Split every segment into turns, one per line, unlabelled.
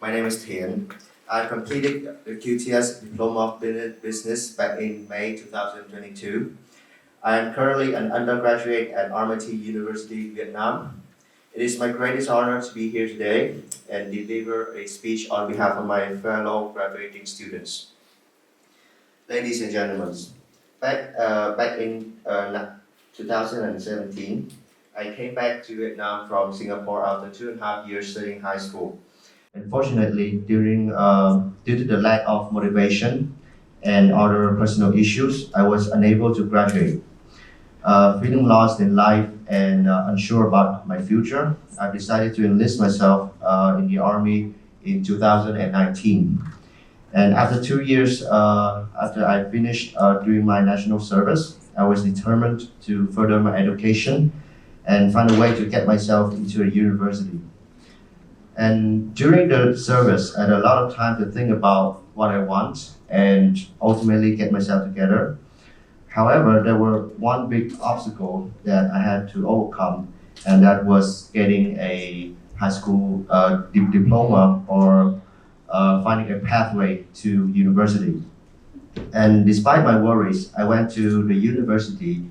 My name is Thiện. I completed the QTS Diploma of Business back in May 2022. I am currently an undergraduate at RMIT University, Vietnam. It is my greatest honor to be here today and deliver a speech on behalf of my fellow graduating students. Ladies and gentlemen, back in 2017, I came back to Vietnam from Singapore after 2.5 years studying high school. Unfortunately, due to the lack of motivation and other personal issues, I was unable to graduate. Feeling lost in life and unsure about my future, I decided to enlist myself in the Army in 2019. And after 2 years after I finished doing my national service, I was determined to further my education and find a way to get myself into a university. And during the service, I had a lot of time to think about what I want and ultimately get myself together. However, there were one big obstacle that I had to overcome, and that was getting a high school diploma or finding a pathway to university. And despite my worries, I went to the university,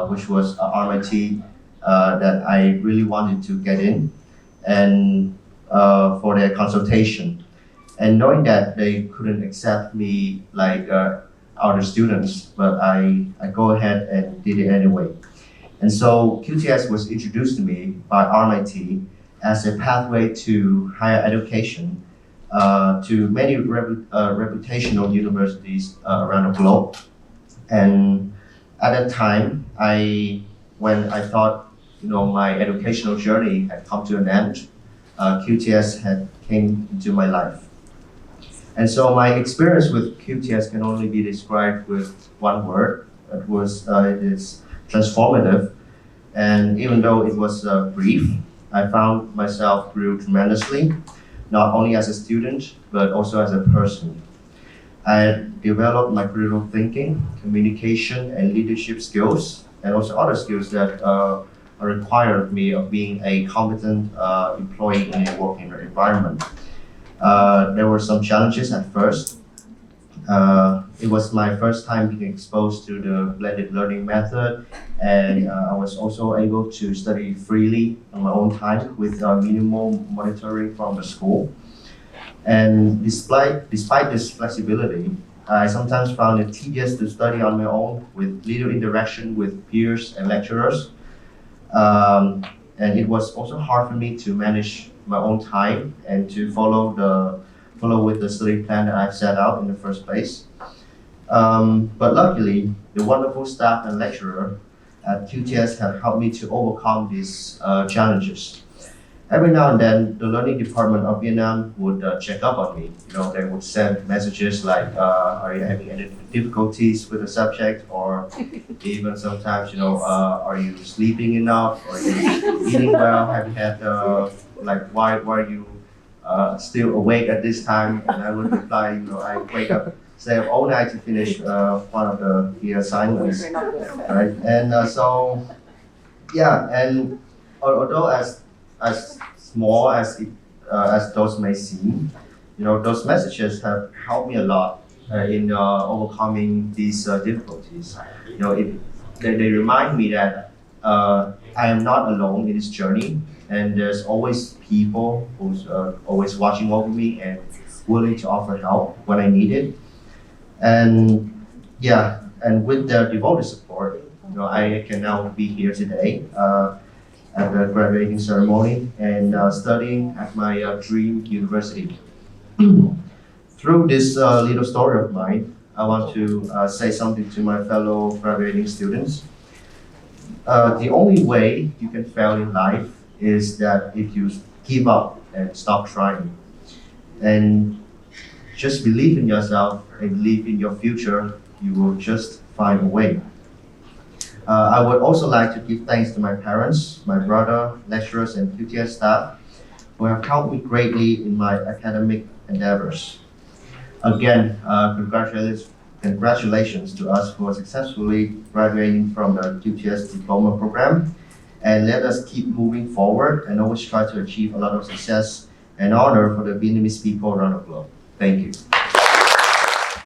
which was RMIT, that I really wanted to get in, and for their consultation. And knowing that they couldn't accept me like other students, but I go ahead and did it anyway. And so QTS was introduced to me by RMIT as a pathway to higher education to many reputational universities around the globe. And at that time, when I thought my educational journey had come to an end, QTS had came into my life. And so my experience with QTS can only be described with one word. It is transformative. And even though it was brief, I found myself grew tremendously, not only as a student, but also as a person. I developed my critical thinking, communication, and leadership skills, and also other skills that required of me of being a competent employee in a working environment. There were some challenges at first. It was my first time being exposed to the blended learning method, and I was also able to study freely on my own time with minimal monitoring from the school. And despite this flexibility, I sometimes found it tedious to study on my own with little interaction with peers and lecturers. And it was also hard for me to manage my own time and to follow with the study plan that I've set out in the first place. But luckily, the wonderful staff and lecturer at QTS have helped me to overcome these challenges. Every now and then, the learning department of Vietnam would check up on me. They would send messages like, "Are you having any difficulties with the subject?" Or even sometimes, "Are you sleeping enough? Are you eating well? Have you had why are you still awake at this time?" And I would reply, "I wake up, stay up all night to finish one of the assignments." Right? And and although as small as those may seem, those messages have helped me a lot in overcoming these difficulties. They remind me that I am not alone in this journey, and there's always people who's always watching over me and willing to offer help when I need it. And with their devoted support, I can now be here today at the graduating ceremony and studying at my dream university. Through this little story of mine, I want to say something to my fellow graduating students. The only way you can fail in life is that if you give up and stop trying. And just believe in yourself and believe in your future, you will just find a way. I would also like to give thanks to my parents, my brother, lecturers, and QTS staff who have helped me greatly in my academic endeavors. Again, congratulations to us who are successfully graduating from the QTS Diploma Program. And let us keep moving forward and always try to achieve a lot of success an honor for the Vietnamese people around the globe. Thank you.